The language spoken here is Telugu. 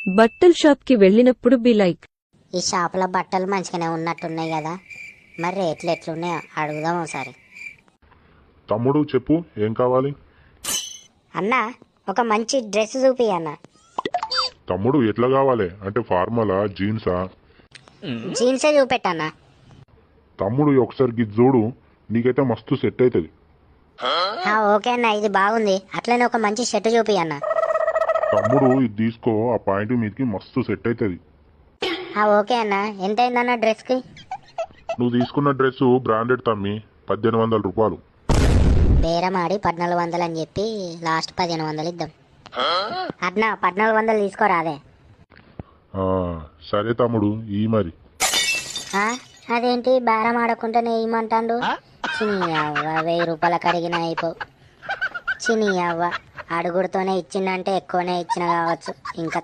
బట్టల షాప్కి వెళ్ళినప్పుడు బి లైక్, ఈ షాపులో బట్టలు మంచిగానే ఉన్నట్టున్నాయి కదా, మరి రేట్లు ఎట్లున్నాయో అడుగుదాం ఒకసారి. తమ్ముడు చెప్పు ఏం కావాలి? అన్నా, ఒక మంచి డ్రెస్ చూపి అన్న. తమ్ముడు ఎట్లా కావాలి అంటే ఫార్మలా జీన్సా? జీన్సే చూపెట్టన్నా. తమ్ముడు ఒకసారి గిది చూడు, నీకైతే మస్తు సెట్ అవుతుంది. ఓకే అన్న, ఇది బాగుంది. అట్లనే ఒక మంచి షర్ట్ చూపి అన్న. తమ్ముడు ఇది తీసుకో, ఆ పాయింట్ మీదకి మస్తు సెట్ అవుతుంది. ఓకే అన్న, ఎంత అయిందన్న డ్రెస్కి? నువ్వు తీసుకున్న డ్రెస్ బ్రాండెడ్ తమ్మి, 1800 రూపాయలు. బేరమాడి 1400 అని చెప్పి లాస్ట్ 1500 ఇద్దాం. అట్నా 1400 తీసుకోరాదే. ఆ, సరే తమ్ముడు ఈ మరి. అదేంటి బేరం ఆడకుండానే ఇమ్మంటాడు? చిని అవ్వ, 1000 రూపాయలకు అడిగిన అయిపో. చిని అవ్వ, అడుగుడుతోనే ఇచ్చిందంటే ఎక్కువనే ఇచ్చిన కావచ్చు, ఇంకా